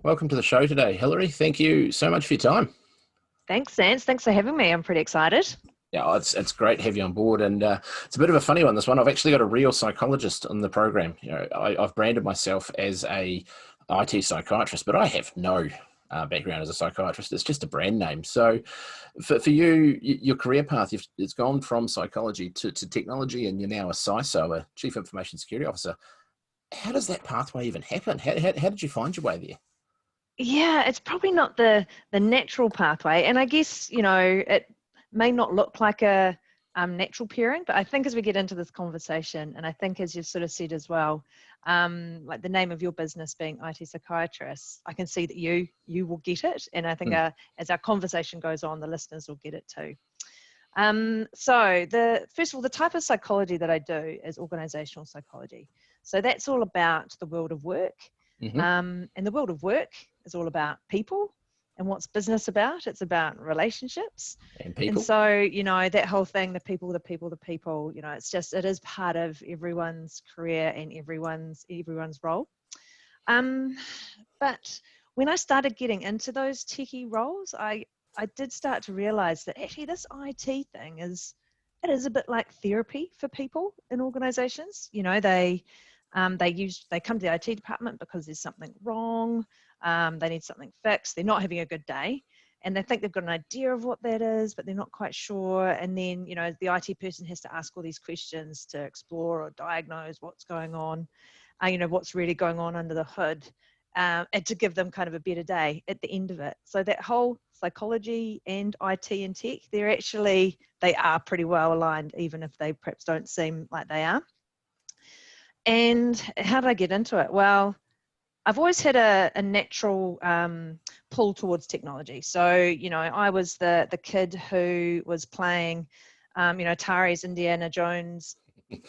Welcome to the show today, Hilary. Thank you so much for your time. Thanks, Sans. Thanks for having me. I'm pretty excited. Yeah, it's great to have you on board, and it's a bit of a funny one, this one. I've actually got a real psychologist on the program. I've branded myself as a IT psychiatrist, but I have no background as a psychiatrist. It's just a brand name. So for you, your career path, it's gone from psychology to technology, and you're now a CISO, a Chief Information Security Officer. How does that pathway even happen? How did you find your way there? Yeah, it's probably not the natural pathway. And I guess, it may not look like a natural pairing, but I think as we get into this conversation, and I think as you've sort of said as well, like the name of your business being IT Psychiatrist, I can see that you will get it. And I think as our conversation goes on, the listeners will get it too. So first of all, the type of psychology that I do is organisational psychology. So that's all about the world of work. Mm-hmm. And the world of work is all about people. And what's business about? It's about relationships. And people. And so, that whole thing, the people, it is part of everyone's career and everyone's role. But when I started getting into those techie roles, I did start to realize that actually this IT thing is a bit like therapy for people in organizations. They come to the IT department because there's something wrong. They need something fixed. They're not having a good day, and they think they've got an idea of what that is, but they're not quite sure. And then, the IT person has to ask all these questions to explore or diagnose what's going on, what's really going on under the hood, and to give them kind of a better day at the end of it. So that whole psychology and IT and tech, they are pretty well aligned, even if they perhaps don't seem like they are. And how did I get into it? Well, I've always had a natural pull towards technology. So, I was the kid who was playing, Atari's Indiana Jones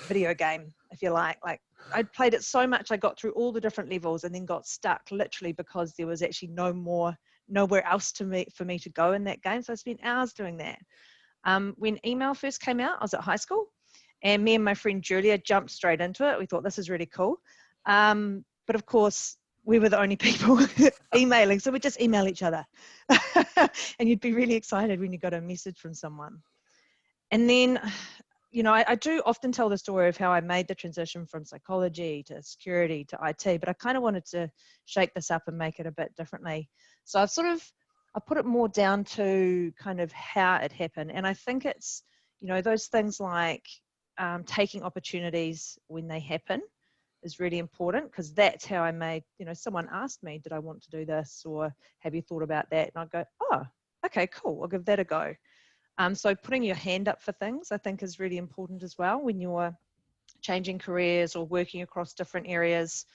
video game, if you like. Like, I played it so much, I got through all the different levels and then got stuck literally because there was actually nowhere else for me to go in that game. So I spent hours doing that. When email first came out, I was at high school. And me and my friend Julia jumped straight into it. We thought, this is really cool. But of course, we were the only people emailing. So we'd just email each other. And you'd be really excited when you got a message from someone. And then, I do often tell the story of how I made the transition from psychology to security to IT. But I kind of wanted to shake this up and make it a bit differently. So I put it more down to kind of how it happened. And I think it's, those things like taking opportunities when they happen is really important, because that's how I made, someone asked me, did I want to do this, or have you thought about that? And I'd go, oh, okay, cool, I'll give that a go. So putting your hand up for things, I think, is really important as well when you're changing careers or working across different areas.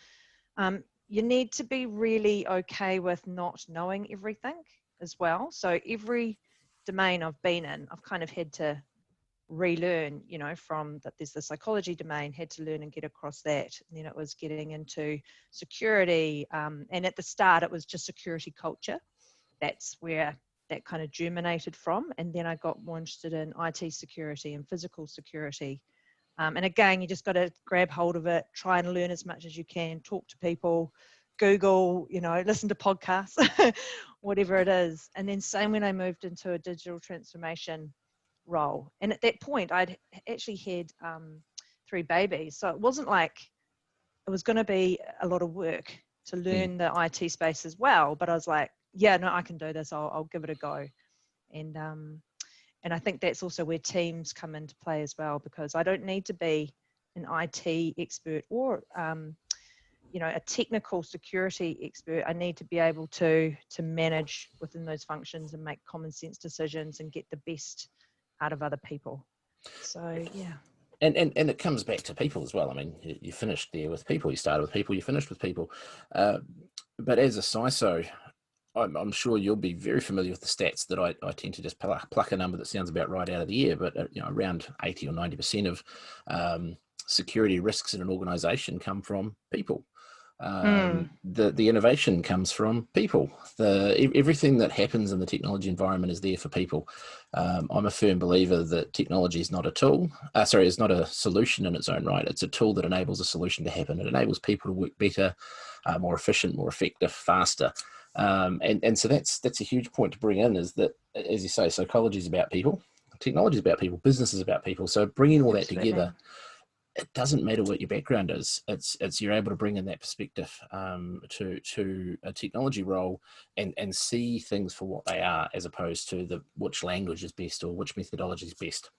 You need to be really okay with not knowing everything as well. So every domain I've been in, I've kind of had to relearn, from that there's the psychology domain, had to learn and get across that. And then it was getting into security. And at the start, it was just security culture. That's where that kind of germinated from. And then I got more interested in IT security and physical security. And again, you just got to grab hold of it, try and learn as much as you can, talk to people, Google, listen to podcasts, whatever it is. And then same when I moved into a digital transformation role. And at that point, I'd actually had 3 babies. So it wasn't like it was going to be a lot of work to learn the IT space as well. But I was like, yeah, no, I can do this. I'll give it a go. And I think that's also where teams come into play as well, because I don't need to be an IT expert or a technical security expert. I need to be able to manage within those functions and make common sense decisions and get the best out of other people. So yeah. And it comes back to people as well. I mean, you finished there with people, you started with people, you finished with people. But as a CISO, I'm sure you'll be very familiar with the stats that I tend to just pluck a number that sounds about right out of the air, but around 80 or 90% of security risks in an organization come from people. The innovation comes from people. Everything that happens in the technology environment is there for people. I'm a firm believer that technology is not a tool. It's not a solution in its own right. It's a tool that enables a solution to happen. It enables people to work better, more efficient, more effective, faster. And so that's a huge point to bring in, is that, as you say, psychology is about people, technology is about people, business is about people. So bringing all that together, it doesn't matter what your background is. It's you're able to bring in that perspective to a technology role and see things for what they are, as opposed to which language is best or which methodology is best.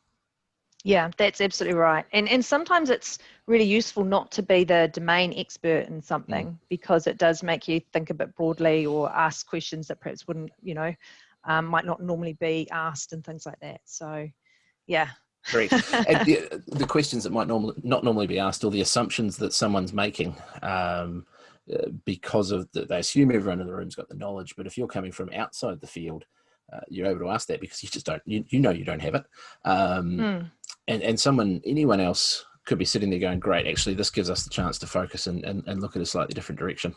Yeah, that's absolutely right. And sometimes it's really useful not to be the domain expert in something, because it does make you think a bit broadly or ask questions that perhaps wouldn't, might not normally be asked and things like that. So, yeah. Correct. And the questions that might not normally be asked, or the assumptions that someone's making, because of they assume everyone in the room's got the knowledge. But if you're coming from outside the field, you're able to ask that because you just don't, you don't have it. And anyone else could be sitting there going, great, actually, this gives us the chance to focus and look at a slightly different direction.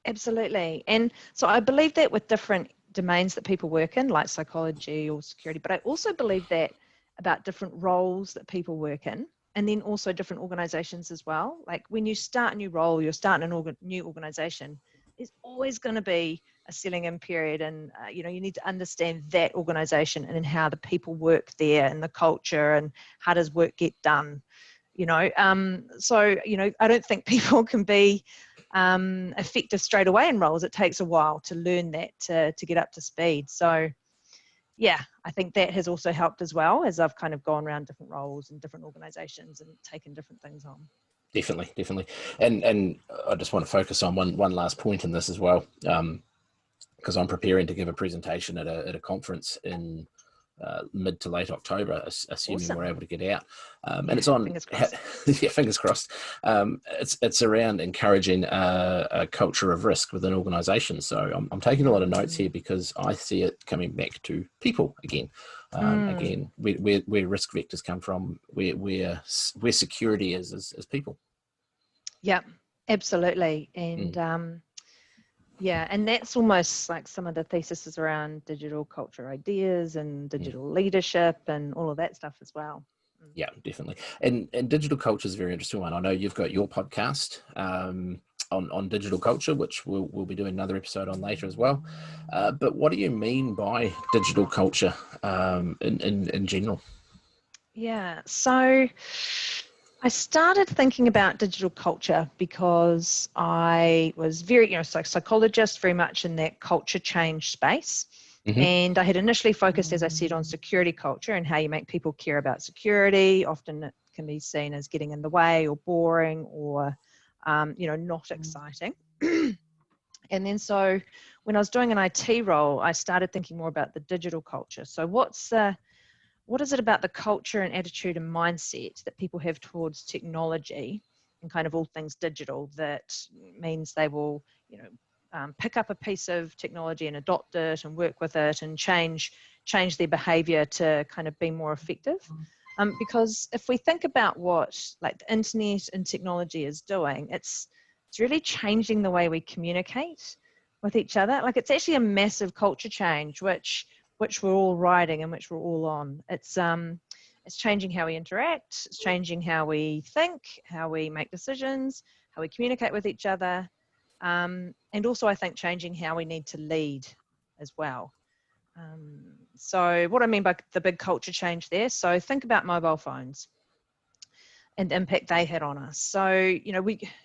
Absolutely. And so I believe that with different domains that people work in, like psychology or security, but I also believe that about different roles that people work in, and then also different organizations as well. Like when you start a new role, you're starting a new organization, there's always going to be a settling in period, and you need to understand that organization and how the people work there and the culture and how does work get done. So I don't think people can be effective straight away in roles. It takes a while to learn that to get up to speed. So yeah, I think that has also helped as well, as I've kind of gone around different roles and different organizations and taken different things on. Definitely. And I just want to focus on one last point in this as well, because I'm preparing to give a presentation at a conference in mid to late October, assuming Awesome. We're able to get out. And it's on, fingers crossed. Yeah, fingers crossed. It's around encouraging a culture of risk within organisations. So I'm taking a lot of notes here because I see it coming back to people again. Again, where risk vectors come from, where security is people. Yeah, absolutely. And yeah, and that's almost like some of the theses around digital culture ideas and digital leadership and all of that stuff as well. Yeah, definitely. And digital culture is a very interesting one. I know you've got your podcast on digital culture, which we'll be doing another episode on later as well. But what do you mean by digital culture in general? Yeah, so I started thinking about digital culture because I was very, psychologist, very much in that culture change space. Mm-hmm. And I had initially focused, as I said, on security culture and how you make people care about security. Often it can be seen as getting in the way or boring or, not exciting. And then so when I was doing an IT role, I started thinking more about the digital culture. So what is it about the culture and attitude and mindset that people have towards technology and kind of all things digital that means they will, pick up a piece of technology and adopt it and work with it and change their behavior to kind of be more effective? Because if we think about what like the internet and technology is doing, it's really changing the way we communicate with each other. Like it's actually a massive culture change, which we're all riding and which we're all on. It's changing how we interact. It's changing how we think, how we make decisions, how we communicate with each other. And also I think changing how we need to lead as well. So what I mean by the big culture change there, so think about mobile phones and the impact they had on us. So,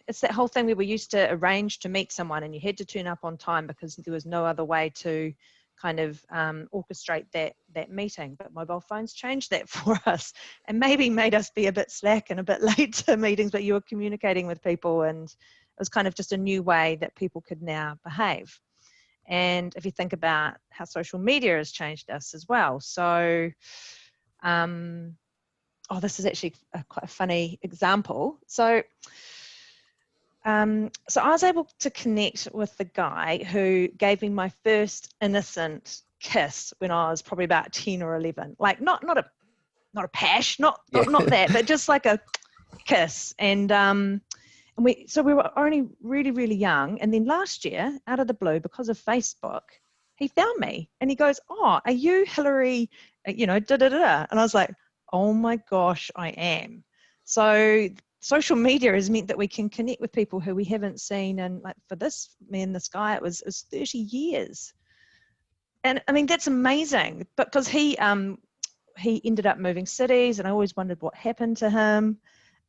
it's that whole thing where we used to arrange to meet someone and you had to turn up on time because there was no other way to kind of orchestrate that meeting. But mobile phones changed that for us and maybe made us be a bit slack and a bit late to meetings, but you were communicating with people and it was kind of just a new way that people could now behave. And if you think about how social media has changed us as well. So, this is actually quite a funny example. So I was able to connect with the guy who gave me my first innocent kiss when I was probably about 10 or 11. Like not a pash, not that, but just like a kiss. And And we were only really, really young. And then last year, out of the blue, because of Facebook, he found me and he goes, "Oh, are you Hilary, da da da?" And I was like, "Oh my gosh, I am." So social media has meant that we can connect with people who we haven't seen. And like for this guy, it was 30 years. And I mean, that's amazing. But because he ended up moving cities, and I always wondered what happened to him.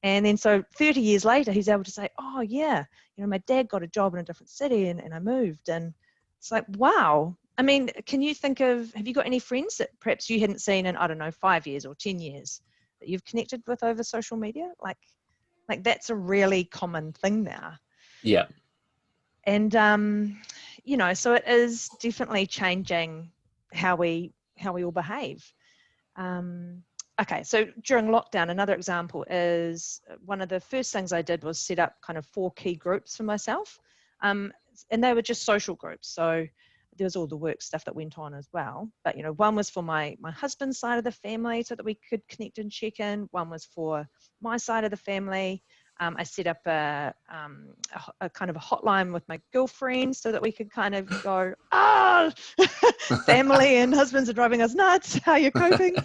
And then so 30 years later, he's able to say, "Oh yeah, my dad got a job in a different city and I moved." And it's like, wow. I mean, can you think of, have you got any friends that perhaps you hadn't seen in, I don't know, 5 years or 10 years that you've connected with over social media? Like that's a really common thing now. Yeah. And, so it is definitely changing how we all behave. Okay, so during lockdown, another example is one of the first things I did was set up kind of 4 key groups for myself. And they were just social groups. So there was all the work stuff that went on as well. But, one was for my husband's side of the family so that we could connect and check in. One was for my side of the family. I set up a kind of a hotline with my girlfriend so that we could kind of go, family and husbands are driving us nuts. How are you coping?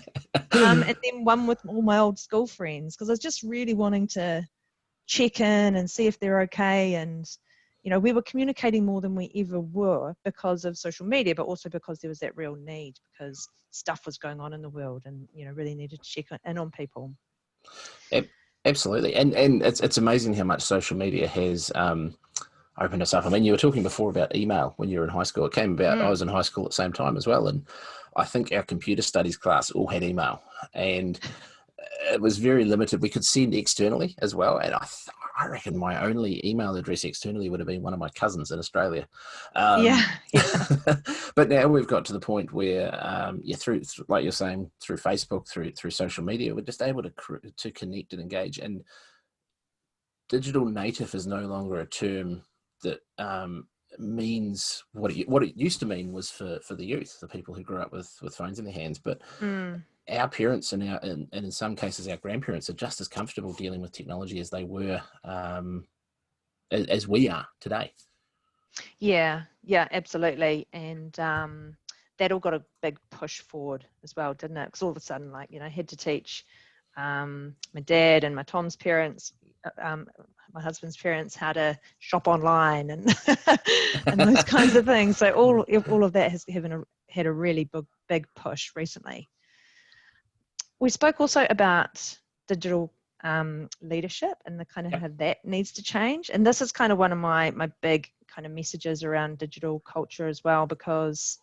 And then one with all my old school friends, because I was just really wanting to check in and see if they're okay. And, we were communicating more than we ever were because of social media, but also because there was that real need, because stuff was going on in the world and, really needed to check in on people. Absolutely. And it's amazing how much social media has opened us up. I mean, you were talking before about email when you were in high school. It came about, I was in high school at the same time as well. And I think our computer studies class all had email, and it was very limited. We could send externally as well. And I reckon my only email address externally would have been one of my cousins in Australia. Yeah. But now we've got to the point where, through, like you're saying, through Facebook, through social media, we're just able to connect and engage. And digital native is no longer a term that means what it used to mean was for the youth, the people who grew up with phones in their hands. But our parents and in some cases our grandparents are just as comfortable dealing with technology as they were as we are today. Yeah, absolutely. And that all got a big push forward as well, didn't it? Because all of a sudden, I had to teach my dad and my Tom's parents, my husband's parents, how to shop online and and those kinds of things. So all of that has had a really big push recently. We spoke also about digital leadership and the kind of how that needs to change. And this is kind of one of my big kind of messages around digital culture as well, because,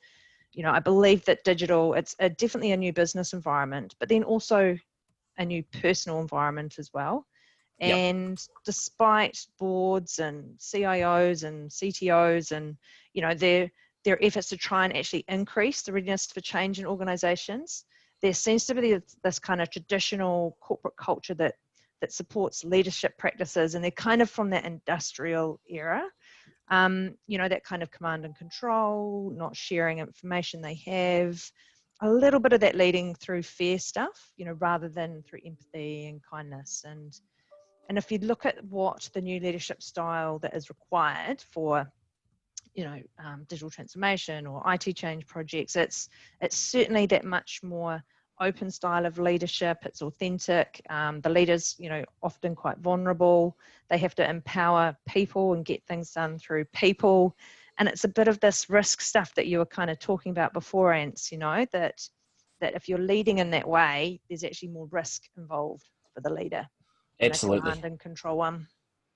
I believe that digital, it's definitely a new business environment, but then also a new personal environment as well. And despite boards and CIOs and CTOs and, their efforts to try and actually increase the readiness for change in organizations, there seems to be this kind of traditional corporate culture that supports leadership practices, and they're kind of from that industrial era, that kind of command and control, not sharing information they have, a little bit of that leading through fear stuff, rather than through empathy and kindness. And if you look at what the new leadership style that is required for digital transformation or IT change projects, it's certainly that much more open style of leadership. It's authentic. The leaders, often quite vulnerable. They have to empower people and get things done through people. And it's a bit of this risk stuff that you were kind of talking about before, Ants, that if you're leading in that way, there's actually more risk involved for the leader. Absolutely. Command and control one.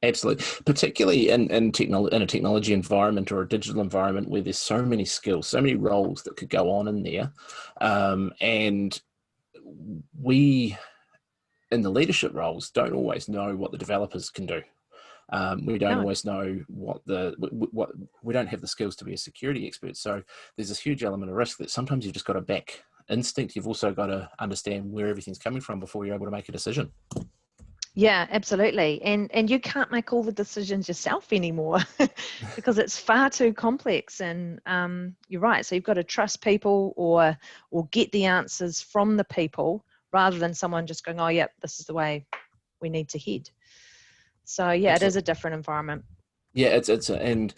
Absolutely, particularly in a technology environment or a digital environment where there's so many skills, so many roles that could go on in there, and we, in the leadership roles, don't always know what the developers can do. We don't always know what we don't have the skills to be a security expert. So there's this huge element of risk that sometimes you've just got to back instinct. You've also got to understand where everything's coming from before you're able to make a decision. Yeah, absolutely. And you can't make all the decisions yourself anymore because it's far too complex. And you're right. So you've got to trust people or get the answers from the people rather than someone just going, "Oh, yeah, this is the way we need to head." So yeah, Absolutely. it is a different environment. Yeah, and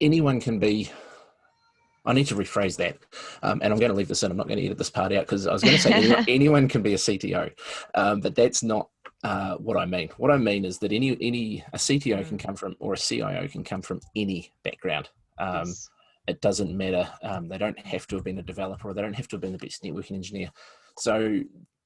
anyone can be. I need to rephrase that, and I'm going to leave this in. I'm not going to edit this part out because I was going to say anyone can be a CTO, but that's not what I mean. What I mean is that a CTO can come from, or a CIO can come from any background. Yes. It doesn't matter. They don't have to have been a developer, or they don't have to have been the best networking engineer. So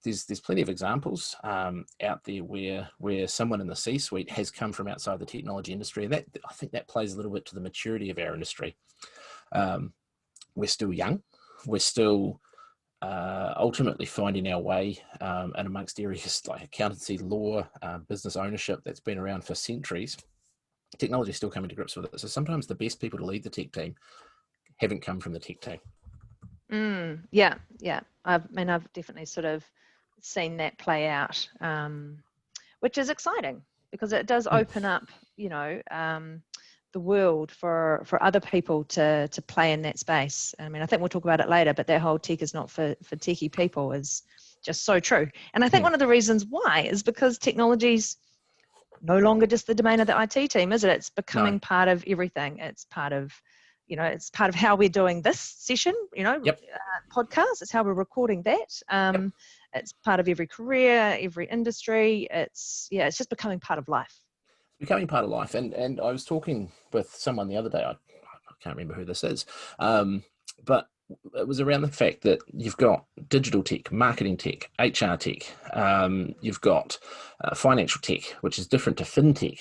there's plenty of examples out there where someone in the C-suite has come from outside the technology industry, and that, I think, that plays a little bit to the maturity of our industry. We're still young. We're still ultimately finding our way, and amongst areas like accountancy, law, business ownership that's been around for centuries. Technology is still coming to grips with it. So sometimes the best people to lead the tech team haven't come from the tech team. Yeah. I've definitely sort of seen that play out, which is exciting because it does open up, the world for other people to play in that space. I mean, I think we'll talk about it later, but that whole tech is not for techie people is just so true. And I think one of the reasons why is because technology's no longer just the domain of the IT team, is it? It's becoming part of everything. It's part of, it's part of how we're doing this session, podcast. It's how we're recording that. It's part of every career, every industry. It's just becoming part of life. Becoming part of life. And I was talking with someone the other day, I can't remember who this is, but it was around the fact that you've got digital tech, marketing tech, HR tech, you've got financial tech, which is different to fintech,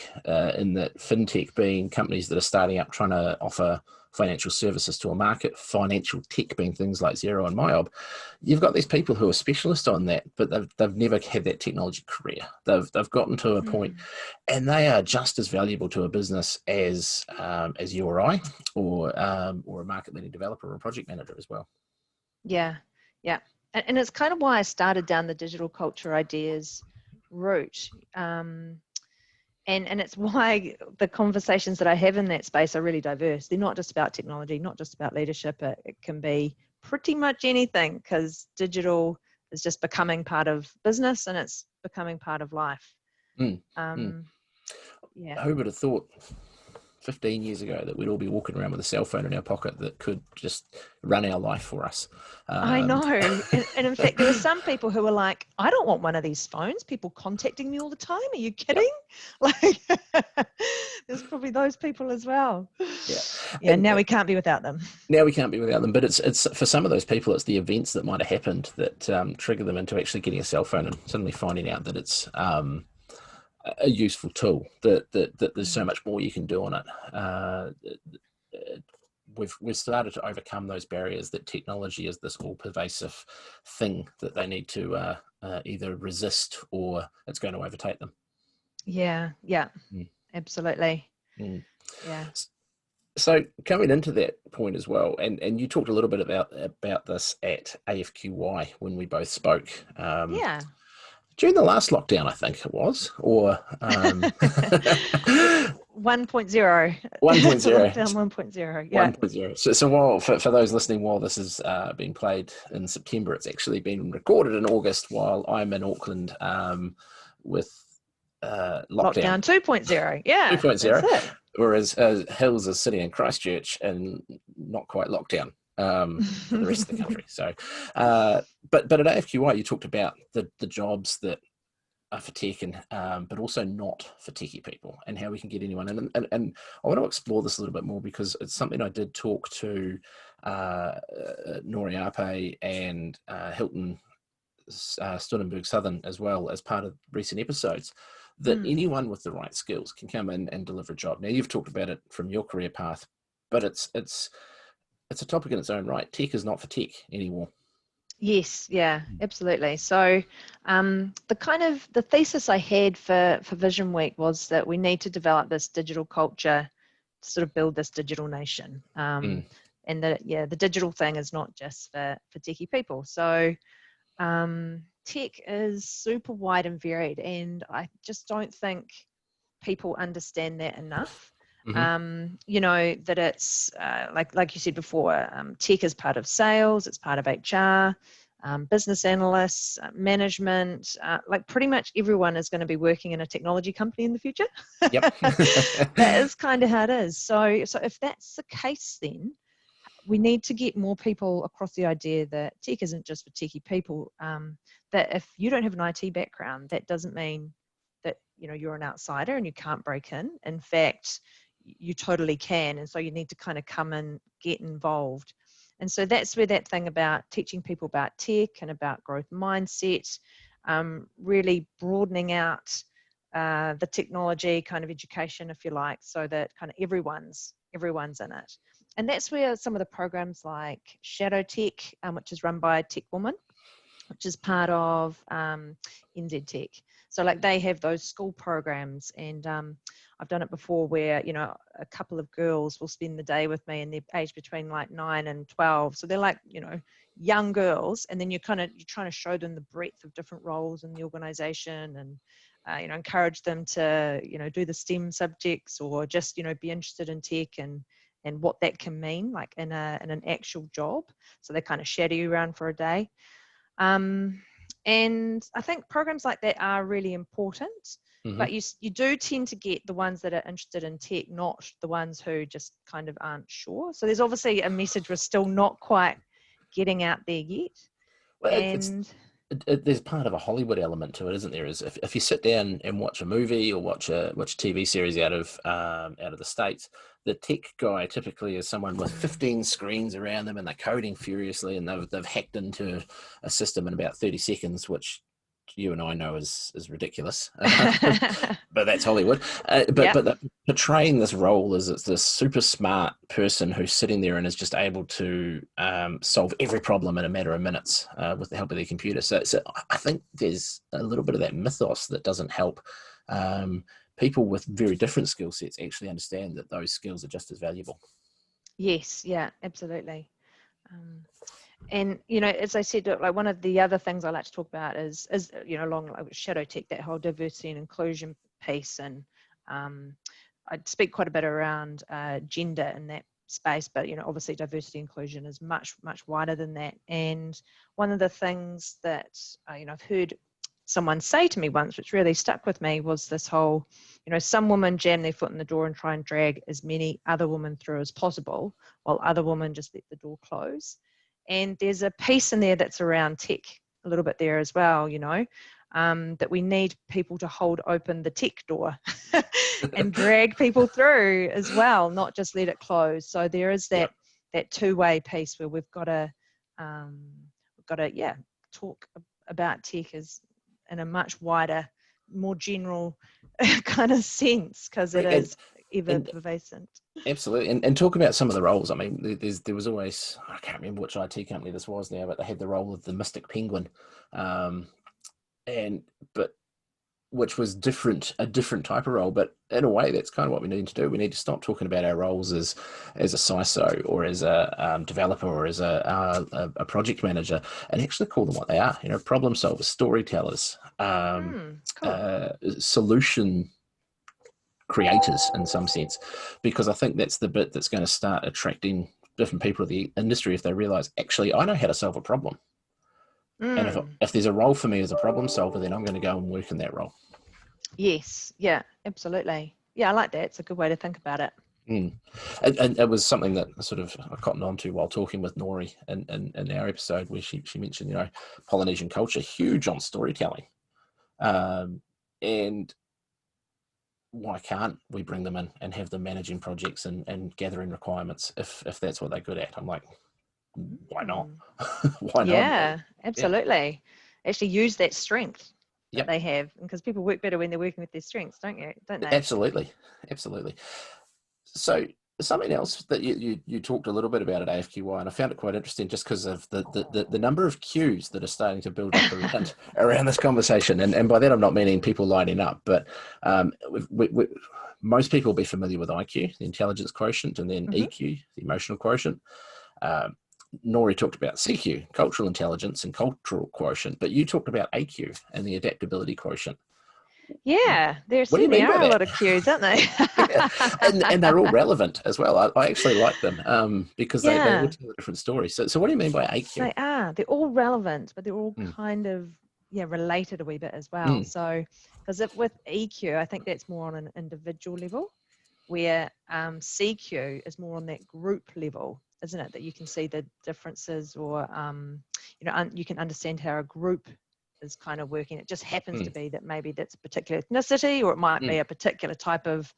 in that fintech being companies that are starting up trying to offer financial services to a market, financial tech being things like Xero and MyOb. You've got these people who are specialists on that, but they've never had that technology career. They've gotten to a point, and they are just as valuable to a business as you or I, or a market-leading developer or a project manager as well. Yeah. And it's kind of why I started down the digital culture ideas route. And it's why the conversations that I have in that space are really diverse. They're not just about technology, not just about leadership. It can be pretty much anything, because digital is just becoming part of business and it's becoming part of life. Who would have thought 15 years ago that we'd all be walking around with a cell phone in our pocket that could just run our life for us? I know. And in fact, there were some people who were like, I don't want one of these phones. People contacting me all the time. Are you kidding? Like, there's probably those people as well. Yeah. And now we can't be without them. Now we can't be without them. But it's for some of those people, it's the events that might have happened that trigger them into actually getting a cell phone and suddenly finding out that it's a useful tool, that there's so much more you can do on it. We've started to overcome those barriers, that technology is this all-pervasive thing that they need to either resist or it's going to overtake them. Yeah, absolutely. Yeah. So coming into that point as well, and you talked a little bit about this at AFQY when we both spoke. During the last lockdown, I think it was, or 1.0. 1.0. Lockdown 1.0. Yeah. 1.0. So while for those listening, while this is being played in September, it's actually been recorded in August while I'm in Auckland with lockdown 2.0. Yeah. 2.0. Whereas Hills is sitting in Christchurch and not quite lockdown for the rest of the country. So, but at AFQI, you talked about the jobs that are for tech, and but also not for techie people, and how we can get anyone in. And I want to explore this a little bit more, because it's something I did talk to Nori Ape and Hilton Studenberg Southern as well as part of recent episodes, that anyone with the right skills can come in and deliver a job. Now, you've talked about it from your career path, but it's a topic in its own right. Tech is not for tech anymore. Yes, yeah, absolutely. So the thesis I had for Vision Week was that we need to develop this digital culture to sort of build this digital nation. And the digital thing is not just for techie people. So tech is super wide and varied, and I just don't think people understand that enough. That it's like you said before, tech is part of sales, it's part of HR, business analysts, management, like pretty much everyone is going to be working in a technology company in the future. Yep. That is kind of how it is. So if that's the case, then we need to get more people across the idea that tech isn't just for techie people. That if you don't have an IT background, that doesn't mean that you're an outsider and you can't break in. In fact, you totally can, and so you need to kind of come and get involved. And so that's where that thing about teaching people about tech and about growth mindset, really broadening out the technology kind of education, if you like, so that kind of everyone's in it. And that's where some of the programs like Shadow Tech, which is run by Tech Woman, which is part of NZ Tech. So like they have those school programs, and I've done it before where, a couple of girls will spend the day with me, and they're aged between like 9 and 12. So they're like, young girls. And then you're trying to show them the breadth of different roles in the organization, and, encourage them to, do the STEM subjects, or just, be interested in tech and what that can mean, like in an actual job. So they kind of shadow you around for a day. And I think programs like that are really important. Mm-hmm. But you do tend to get the ones that are interested in tech, not the ones who just kind of aren't sure. So there's obviously a message we're still not quite getting out there yet. Well, there's part of a Hollywood element to it, isn't there? Is if you sit down and watch a movie or watch a TV series out of the States, the tech guy typically is someone with 15 screens around them, and they're coding furiously, and they've hacked into a system in about 30 seconds, which you and I know is ridiculous, but that's Hollywood. But they're portraying this role as it's this super smart person who's sitting there and is just able to solve every problem in a matter of minutes with the help of their computer. So I think there's a little bit of that mythos that doesn't help people with very different skill sets actually understand that those skills are just as valuable. Yes, yeah, absolutely. And, as I said, like one of the other things I like to talk about is along like Shadow Tech, that whole diversity and inclusion piece. And I speak quite a bit around gender in that space, but, obviously diversity inclusion is much, much wider than that. And one of the things that, I've heard someone say to me once, which really stuck with me, was this whole, some women jam their foot in the door and try and drag as many other women through as possible, while other women just let the door close. And there's a piece in there that's around tech a little bit there as well, that we need people to hold open the tech door and drag people through as well, not just let it close. So there is that two-way piece where we've got to talk about tech as in a much wider, more general kind of sense, because it is ever pervasive. Absolutely. And talk about some of the roles. I mean, there was always, I can't remember which IT company this was now, but they had the role of the Mystic Penguin, which was a different type of role. But in a way, that's kind of what we need to do. We need to stop talking about our roles as a CISO or as a developer or as a project manager, and actually call them what they are. Problem solvers, storytellers, solution creators in some sense, because I think that's the bit that's going to start attracting different people of the industry if they realize, actually, I know how to solve a problem. And if there's a role for me as a problem solver, then I'm going to go and work in that role. Yes. Yeah, absolutely. Yeah, I like that. It's a good way to think about it. And it was something that sort of I cottoned on to while talking with Nori in our episode, where she mentioned, Polynesian culture, huge on storytelling. And why can't we bring them in and have them managing projects and gathering requirements if that's what they're good at? I'm like, why not? Why not? Yeah, absolutely. Yeah. Actually use that strength that they have, because people work better when they're working with their strengths, don't they? Absolutely. So something else that you talked a little bit about at AFQY, and I found it quite interesting just because of the number of queues that are starting to build up around this conversation. And by that, I'm not meaning people lining up, but most people will be familiar with IQ, the intelligence quotient, and then EQ, the emotional quotient. Nori talked about CQ, cultural intelligence and cultural quotient, but you talked about AQ and the adaptability quotient. Yeah, there are a lot of cues, aren't they? and they're all relevant as well. I actually like them because they all tell a different story. So what do you mean by AQ? They are. are. They're all relevant, but they're all Mm. kind of related a wee bit as well. Mm. So, because with EQ, I think that's more on an individual level, where CQ is more on that group level, isn't it? That you can see the differences, or you can understand how a group is kind of working. It just happens to be that maybe that's a particular ethnicity, or it might be a particular type of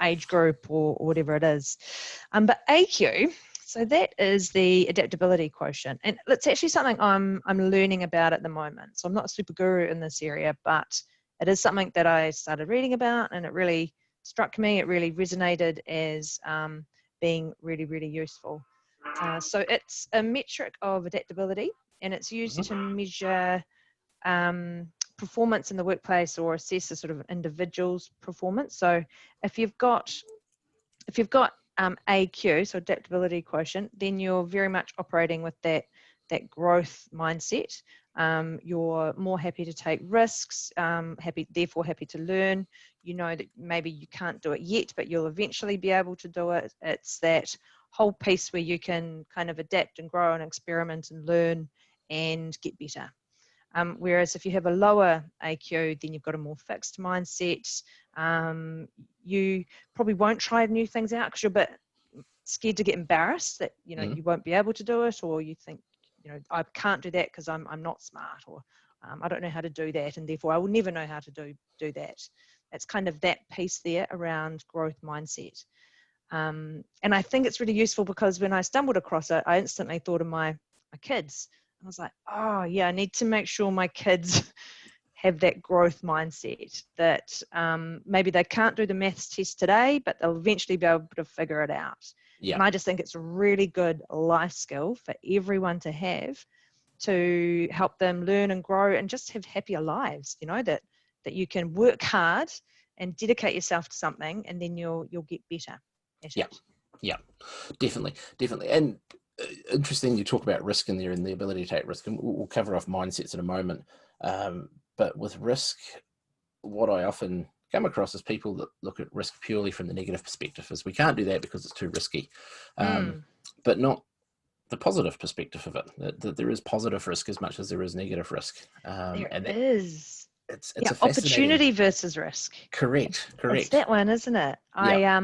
age group, or whatever it is. But AQ, so that is the adaptability quotient, and it's actually something I'm learning about at the moment. So I'm not a super guru in this area, but it is something that I started reading about, and it really struck me. It really resonated as being really, really useful. So it's a metric of adaptability, and it's used to measure performance in the workplace, or assess a sort of individual's performance. So if you've got AQ, so adaptability quotient, then you're very much operating with that growth mindset. You're more happy to take risks, therefore happy to learn. You know that maybe you can't do it yet, but you'll eventually be able to do it. It's that whole piece where you can kind of adapt and grow and experiment and learn and get better. Whereas if you have a lower AQ, then you've got a more fixed mindset. You probably won't try new things out because you're a bit scared to get embarrassed that you won't be able to do it, or you think I can't do that because I'm not smart, or I don't know how to do that, and therefore I will never know how to do that. It's kind of that piece there around growth mindset. And I think it's really useful because when I stumbled across it, I instantly thought of my kids. I was like, oh yeah, I need to make sure my kids have that growth mindset, that maybe they can't do the maths test today, but they'll eventually be able to figure it out. Yeah. And I just think it's a really good life skill for everyone to have, to help them learn and grow and just have happier lives, that you can work hard and dedicate yourself to something, and then you'll get better at it. Yeah, definitely. And interesting you talk about risk in there, and the ability to take risk, and we'll cover off mindsets in a moment. But with risk, what I often come across is people that look at risk purely from the negative perspective, is we can't do that because it's too risky, but not the positive perspective of it, that there is positive risk as much as there is negative risk. Is. It's a opportunity versus risk. Correct. It's that one, isn't it? Yeah.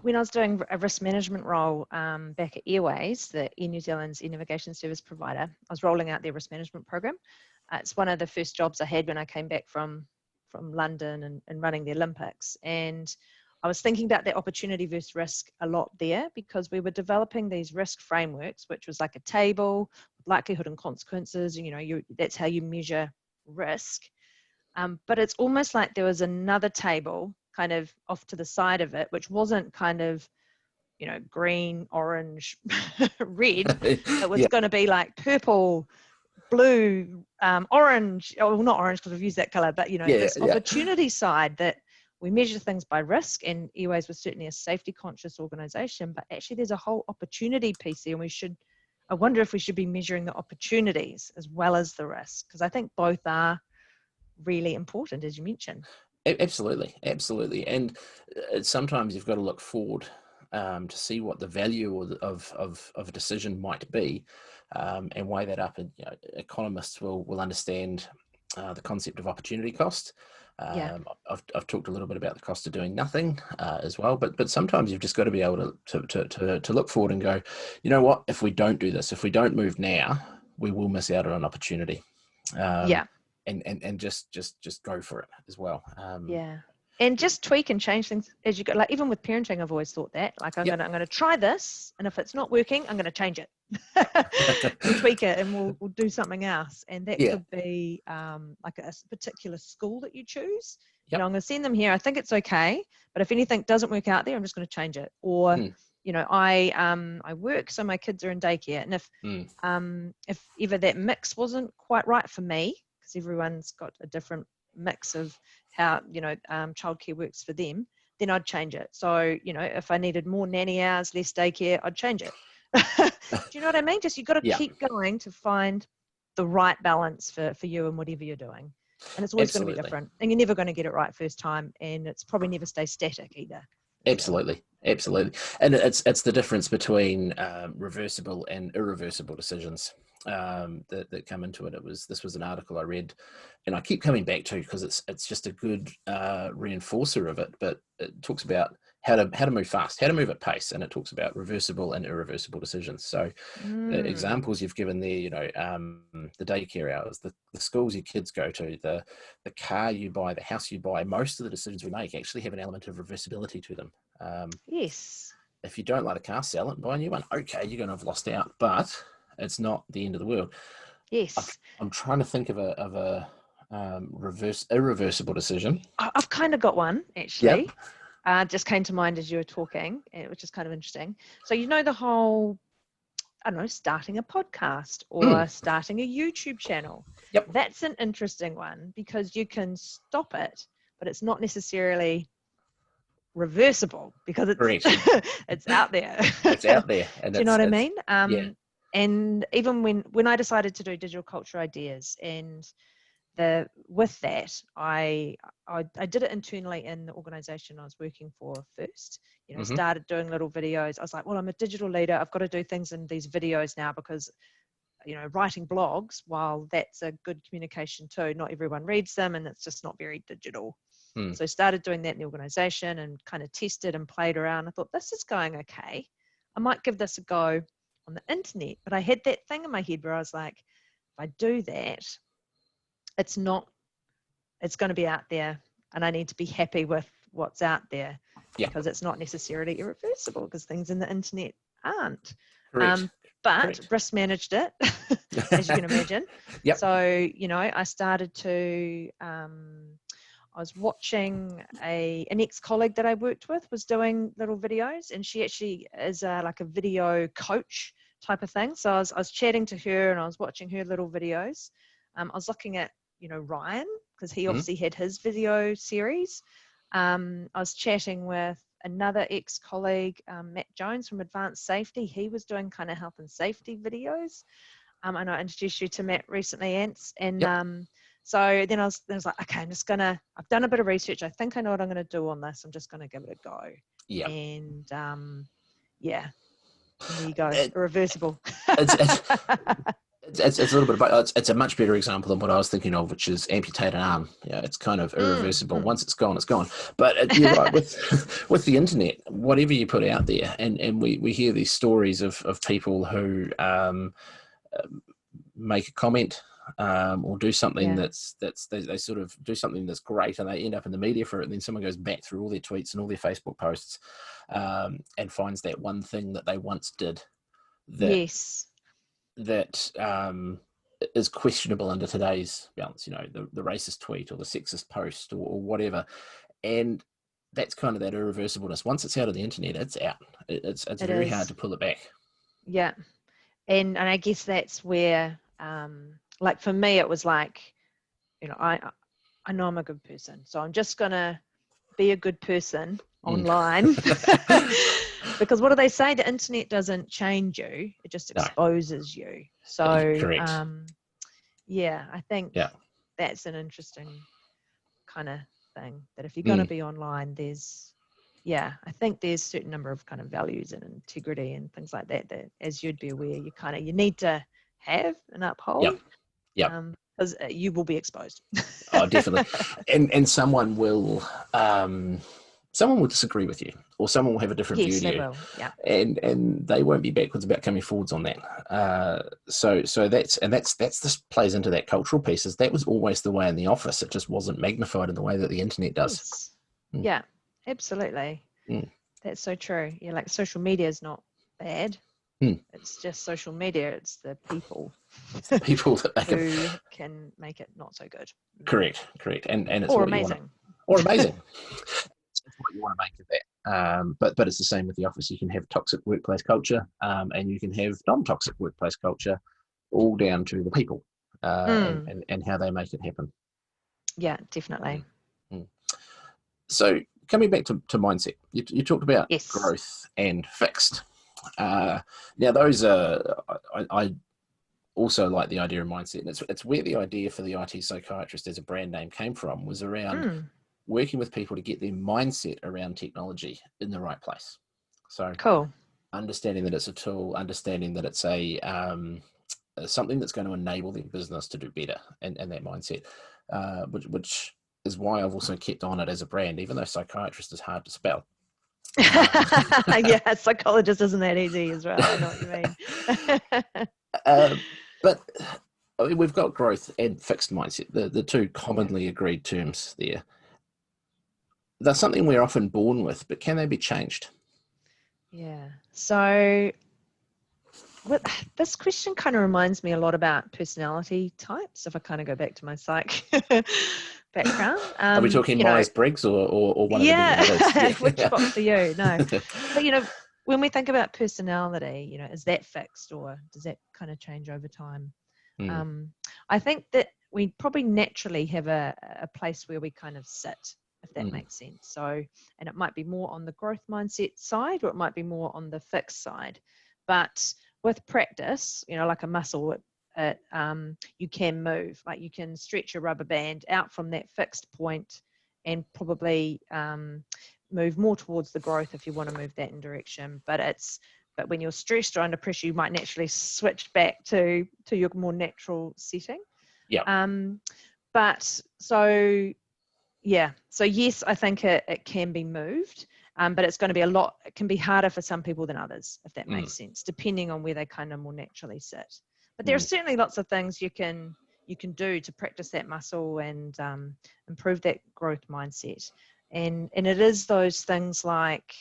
When I was doing a risk management role back at Airways, the Air New Zealand's air navigation service provider, I was rolling out their risk management program. It's one of the first jobs I had when I came back from London and running the Olympics. And I was thinking about that opportunity versus risk a lot there, because we were developing these risk frameworks, which was like a table with likelihood and consequences. And, that's how you measure risk. But it's almost like there was another table kind of off to the side of it, which wasn't kind of, green, orange, red. It was going to be like purple, blue, orange, or not orange because we've used that color, but this opportunity side, that we measure things by risk, and Airways was certainly a safety conscious organization, but actually there's a whole opportunity piece there, and I wonder if we should be measuring the opportunities as well as the risk, because I think both are really important, as you mentioned. Absolutely. And sometimes you've got to look forward to see what the value of a decision might be, and weigh that up. And economists will understand the concept of opportunity cost. I've talked a little bit about the cost of doing nothing as well, but sometimes you've just got to be able to look forward and go, you know what, if we don't do this, if we don't move now, we will miss out on an opportunity. And just go for it as well. And just tweak and change things as you go. Like even with parenting, I've always thought that. Like I'm gonna try this, and if it's not working, I'm gonna change it. We'll tweak it, and we'll do something else. And that could be like a particular school that you choose. I'm gonna send them here. I think it's okay, but if anything doesn't work out there, I'm just gonna change it. Or I work, so my kids are in daycare, and if ever that mix wasn't quite right for me, because everyone's got a different mix of how childcare works for them, then I'd change it. So if I needed more nanny hours, less daycare, I'd change it. Do you know what I mean? Just you've got to keep going to find the right balance for you and whatever you're doing, and it's always going to be different, and you're never going to get it right first time, and it's probably never stay static either. Absolutely. Absolutely. And it's the difference between reversible and irreversible decisions that come into it. This was an article I read, and I keep coming back to because it's just a good reinforcer of it. But it talks about how to move fast, how to move at pace, and it talks about reversible and irreversible decisions. So the examples you've given there, the daycare hours, the schools your kids go to, the car you buy, the house you buy, most of the decisions we make actually have an element of reversibility to them. Yes. If you don't like a car, sell it and buy a new one. Okay, you're going to have lost out, but it's not the end of the world. Yes. I'm trying to think of a irreversible decision. I've kind of got one, actually. Yep. Just came to mind as you were talking, which is kind of interesting. So, the whole, I don't know, starting a podcast or starting a YouTube channel. Yep. That's an interesting one because you can stop it, but it's not necessarily reversible because it's it's out there. It's out there. And do you know what I mean? Yeah. And even when I decided to do digital culture ideas, and with that, I did it internally in the organization I was working for first. Started doing little videos. I was like, well, I'm a digital leader. I've got to do things in these videos now because writing blogs, while that's a good communication too, not everyone reads them, and it's just not very digital. So I started doing that in the organization and kind of tested and played around. I thought, this is going okay. I might give this a go on the internet. But I had that thing in my head where I was like, if I do that, it's going to be out there, and I need to be happy with what's out there because it's not necessarily irreversible because things in the internet aren't. But risk managed it, as you can imagine. Yep. So, I started to... I was watching an ex-colleague that I worked with was doing little videos, and she actually is like a video coach type of thing. So I was chatting to her and I was watching her little videos. I was looking at, Ryan, because he obviously had his video series. I was chatting with another ex-colleague, Matt Jones from Advanced Safety. He was doing kind of health and safety videos. And I introduced you to Matt recently, Ants. And so then I was like, okay, I've done a bit of research. I think I know what I'm going to do on this. I'm just going to give it a go. Yeah. And and there you go, irreversible. It's a little bit about, it's a much better example than what I was thinking of, which is amputate an arm. It's kind of irreversible. Once it's gone, it's gone. But you're right, with the internet, whatever you put out there, and we hear these stories of people who make a comment or do something they sort of do something that's great, and they end up in the media for it, and then someone goes back through all their tweets and all their Facebook posts and finds that one thing that they once did that is questionable under today's balance, the racist tweet or the sexist post or whatever. And that's kind of that irreversibleness. Once it's out of the internet, it's out. It's very hard to pull it back. Yeah. And I guess that's where, like for me, it was like, I know I'm a good person, so I'm just going to be a good person online. Because what do they say? The internet doesn't change you; it just exposes you. So, correct. I think that's an interesting kind of thing. That if you're going to be online, I think there's a certain number of kind of values and integrity and things like that that, as you'd be aware, you need to have and uphold. Because you will be exposed. Oh, definitely. And someone will disagree with you, or someone will have a different view to you. Will. Yeah. And they won't be backwards about coming forwards on that. So this plays into that cultural piece. Is that was always the way in the office. It just wasn't magnified in the way that the internet does. Yes. Yeah, absolutely. That's so true. Yeah, like social media is not bad. It's just social media. It's the people. It's the people that make who can make it not so good. Correct. And it's or amazing. Amazing. It's what you want to make of that. But it's the same with the office. You can have toxic workplace culture, and you can have non-toxic workplace culture, all down to the people and how they make it happen. Yeah, definitely. So coming back to mindset, you talked about yes. growth and fixed. Now those are, I also like the idea of mindset, and it's where the idea for the IT Psychiatrist as a brand name came from, was around working with people to get their mindset around technology in the right place. So Cool. understanding that it's a tool, understanding that it's a something that's going to enable their business to do better, and that mindset, which is why I've also kept on it as a brand, even though psychiatrist is hard to spell. Yeah, psychologist isn't that easy as well. I know what you mean. But I mean, we've got growth and fixed mindset, the two commonly agreed terms there. They're something we're often born with, but can they be changed? Yeah. So this question kind of reminds me a lot about personality types, if I kind of go back to my psych background. Are we talking Myers-Briggs or one of the many others? Yeah, which box are you? No. But, when we think about personality, is that fixed or does that kind of change over time? I think that we probably naturally have a place where we kind of sit, if that makes sense. So, and it might be more on the growth mindset side, or it might be more on the fixed side. But with practice, like a muscle, you can move. Like you can stretch a rubber band out from that fixed point and probably move more towards the growth if you want to move that in direction. But when you're stressed or under pressure, you might naturally switch back to your more natural setting. Yeah. So yes, I think it can be moved, but it's going to be it can be harder for some people than others, if that makes sense, depending on where they kind of more naturally sit. But there are certainly lots of things you can do to practice that muscle and improve that growth mindset. And it is those things like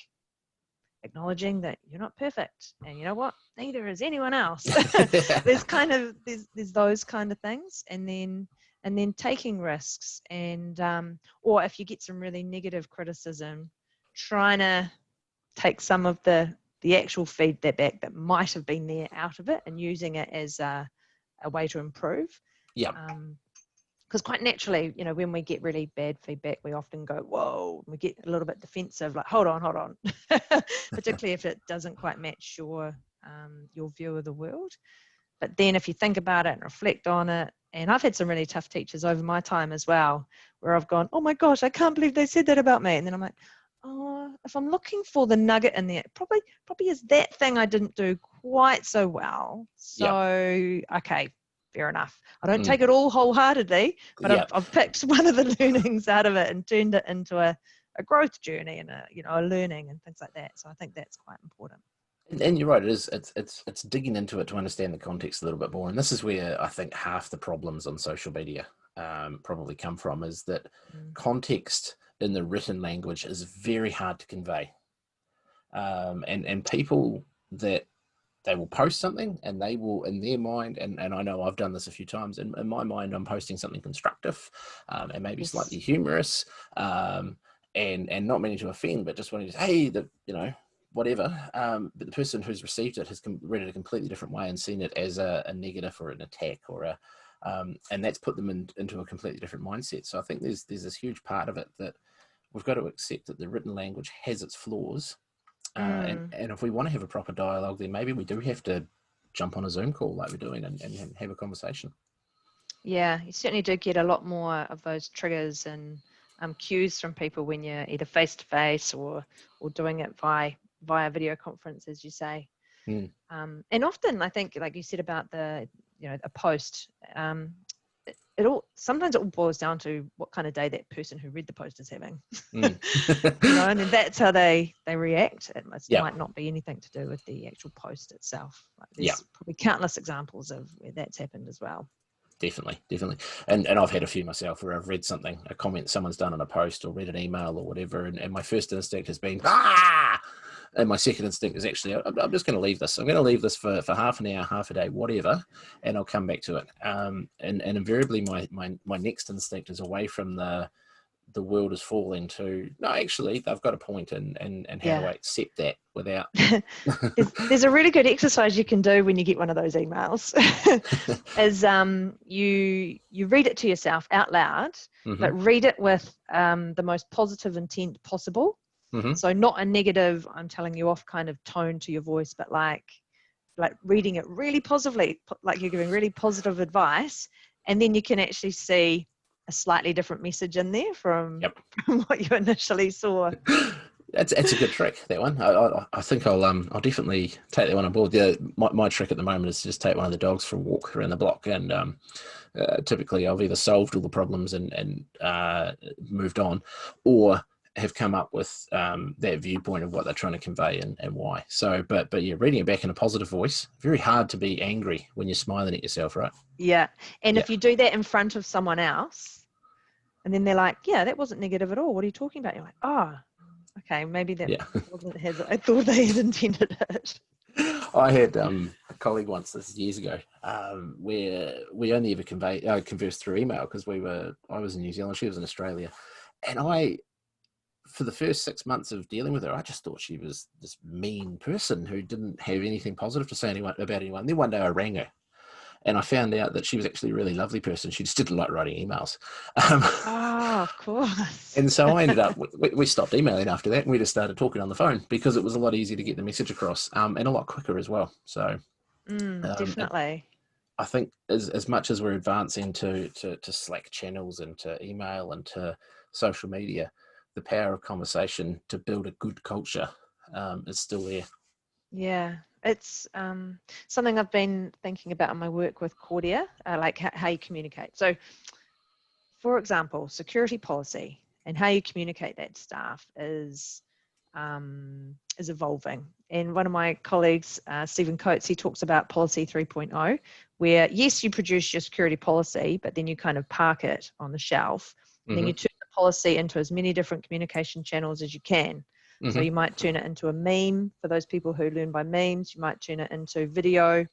acknowledging that you're not perfect, and you know what, neither is anyone else. there's those kind of things, and then taking risks, and or if you get some really negative criticism, trying to take some of the actual feedback that might have been there out of it and using it as a way to improve. Yeah. Because quite naturally, when we get really bad feedback, we often go, whoa, we get a little bit defensive, like, hold on, particularly if it doesn't quite match your view of the world. But then if you think about it and reflect on it, and I've had some really tough teachers over my time as well, where I've gone, oh my gosh, I can't believe they said that about me. And then I'm like, oh, if I'm looking for the nugget in there, probably is that thing I didn't do quite so well. So, okay, fair enough. I don't take it all wholeheartedly, but I've picked one of the learnings out of it and turned it into a growth journey and a learning and things like that. So I think that's quite important. And you're right. It's digging into it to understand the context a little bit more. And this is where I think half the problems on social media probably come from, is that context in the written language is very hard to convey. And people that they will post something and they will, in their mind, and I know I've done this a few times, in my mind, I'm posting something constructive and maybe slightly humorous and not meaning to offend, but just wanting to say, hey, whatever. But the person who's received it has read it a completely different way and seen it as a negative or an attack or and that's put them into a completely different mindset. So I think there's this huge part of it that we've got to accept that the written language has its flaws. And if we want to have a proper dialogue, then maybe we do have to jump on a Zoom call like we're doing and have a conversation. Yeah, you certainly do get a lot more of those triggers and cues from people when you're either face-to-face or doing it via video conference, as you say. And often, I think, like you said about a post, sometimes it all boils down to what kind of day that person who read the post is having. And then that's how they react. It might not be anything to do with the actual post itself. There's probably countless examples of where that's happened as well. Definitely. And I've had a few myself where I've read something, a comment someone's done on a post or read an email or whatever, and my first instinct has been, and my second instinct is actually, I'm just going to leave this. I'm going to leave this for half an hour, half a day, whatever, and I'll come back to it. And invariably my next instinct is away from the world is falling to, no, actually, they've got a point, and how do I accept that without... there's a really good exercise you can do when you get one of those emails, is you read it to yourself out loud, but read it with the most positive intent possible. So not a negative, I'm telling you off kind of tone to your voice, but like reading it really positively, like you're giving really positive advice, and then you can actually see a slightly different message in there from, Yep. from what you initially saw. It's a good trick, that one. I think I'll definitely take that one on board. Yeah, my trick at the moment is to just take one of the dogs for a walk around the block, and typically I've either solved all the problems and moved on, or have come up with that viewpoint of what they're trying to convey and why. So, but yeah, reading it back in a positive voice. Very hard to be angry when you're smiling at yourself, right? Yeah, and Yeah. if you do that in front of someone else, and then they're like, "Yeah, that wasn't negative at all. What are you talking about?" You're like, "Oh, okay, maybe that wasn't as I thought they had intended it." I had a colleague once, this is years ago, where we only ever conversed through email because I was in New Zealand, she was in Australia, and for the first 6 months of dealing with her, I just thought she was this mean person who didn't have anything positive to say about anyone. Then one day I rang her, and I found out that she was actually a really lovely person. She just didn't like writing emails. Oh, of course. And so I ended up, we stopped emailing after that, and we just started talking on the phone because it was a lot easier to get the message across, and a lot quicker as well. So definitely. I think as much as we're advancing to Slack channels and to email and to social media, the power of conversation to build a good culture is still there. Yeah, it's something I've been thinking about in my work with Cordia, like how you communicate. So, for example, security policy and how you communicate that to staff is evolving. And one of my colleagues, Stephen Coates, he talks about policy 3.0, where yes, you produce your security policy, but then you kind of park it on the shelf. And then you turn the policy into as many different communication channels as you can. So you might turn it into a meme for those people who learn by memes. You might turn it into video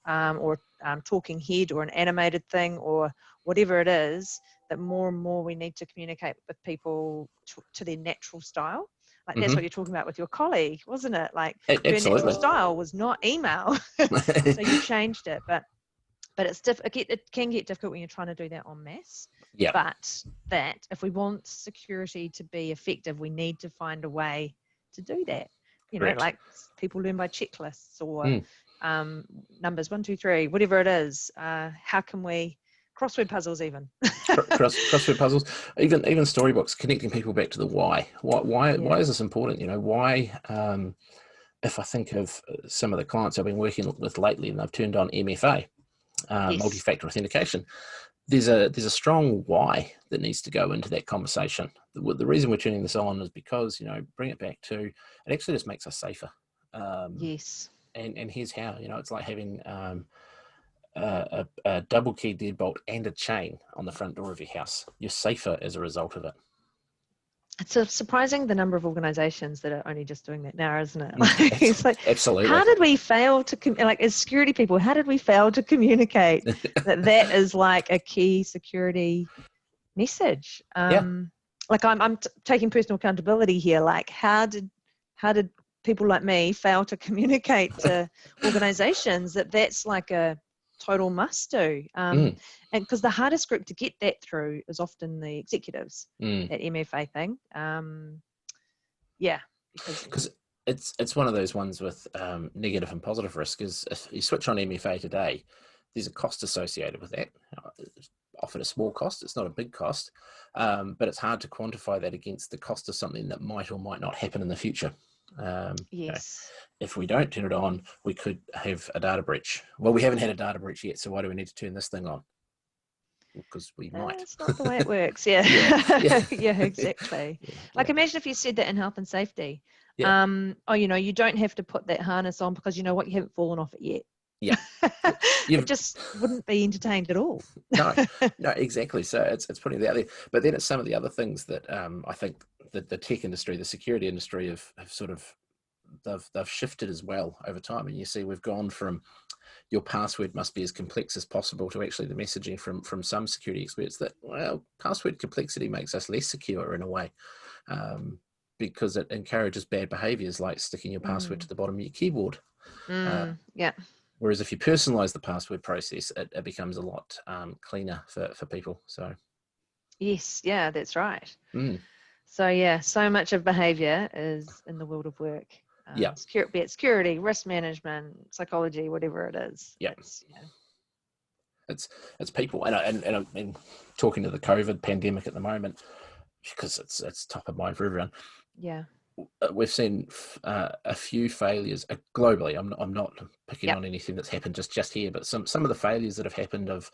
or talking head or an animated thing or whatever it is, that more and more we need to communicate with people to their natural style. Like that's what you're talking about with your colleague, wasn't it? Like your natural style was not email. So you changed it. But it can get difficult when you're trying to do that en masse. Yeah. But that if we want security to be effective, we need to find a way to do that. You know, like people learn by checklists or numbers 1, 2, 3, whatever it is. How can we crossword puzzles even? crossword puzzles, even storybooks, connecting people back to the why. Why is this important? You know, why? If I think of some of the clients I've been working with lately, and they've turned on MFA. Multi-factor authentication, there's a strong why that needs to go into that conversation. The reason we're turning this on is because, you know, bring it back to, it actually just makes us safer. Yes. And here's how, you know, it's like having a double key deadbolt and a chain on the front door of your house. You're safer as a result of it. It's surprising the number of organizations that are only just doing that now, isn't it? It's like, absolutely. How did we fail to, as security people, how did we fail to communicate that is like a key security message? Like I'm taking personal accountability here. Like how did people like me fail to communicate to organizations that's like a total must do? And because the hardest group to get that through is often the executives, that MFA thing. Because it's one of those ones with negative and positive risk. Is if you switch on MFA today, there's a cost associated with that. It's often a small cost. It's not a big cost, but it's hard to quantify that against the cost of something that might or might not happen in the future. yes. You know, if we don't turn it on, we could have a data breach. Well, we haven't had a data breach yet, so why do we need to turn this thing on? Because we might. That's not the way it works. Yeah, exactly. Like imagine if you said that in health and safety. You don't have to put that harness on because you know what, you haven't fallen off it yet. Yeah. It just wouldn't be entertained at all. No, exactly. So it's putting it out there. But then it's some of the other things that I think that the tech industry, the security industry have sort of, they've shifted as well over time. And you see we've gone from your password must be as complex as possible to actually the messaging from some security experts that, well, password complexity makes us less secure in a way, because it encourages bad behaviors like sticking your password to the bottom of your keyboard. Whereas if you personalize the password process, it becomes a lot cleaner for people. So yes, that's right. So so much of behavior is in the world of work. Security, risk management, psychology, whatever it is. It's people, and I've been talking to the COVID pandemic at the moment because it's top of mind for everyone. Yeah. We've seen a few failures globally. I'm not picking Yep. on anything that's happened just here, but some of the failures that have happened of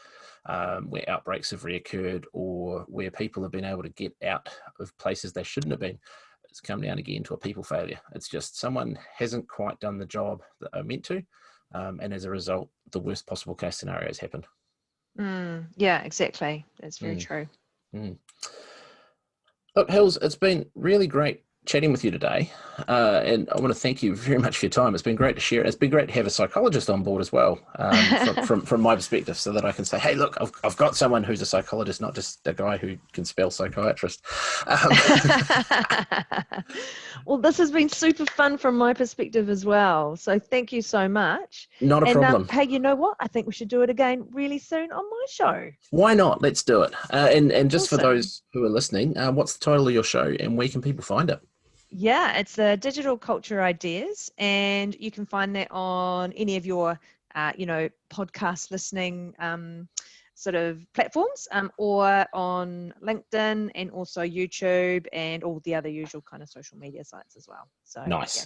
where outbreaks have reoccurred or where people have been able to get out of places they shouldn't have been. It's come down again to a people failure. It's just someone hasn't quite done the job that they're meant to, and as a result, the worst possible case scenarios happen. Yeah, exactly. That's very true. Look, Hills, it's been really great chatting with you today, and I want to thank you very much for your time. It's been great to share. It's been great to have a psychologist on board as well, from my perspective, so that I can say, hey, look, I've got someone who's a psychologist, not just a guy who can spell psychiatrist. Well, this has been super fun from my perspective as well. So thank you so much. Not a problem. Hey, you know what? I think we should do it again really soon on my show. Why not? Let's do it. And just Awesome. for those who are listening, what's the title of your show and where can people find it? Yeah, it's Digital Culture Ideas, and you can find that on any of your, podcast listening sort of platforms, or on LinkedIn and also YouTube and all the other usual kind of social media sites as well. So nice.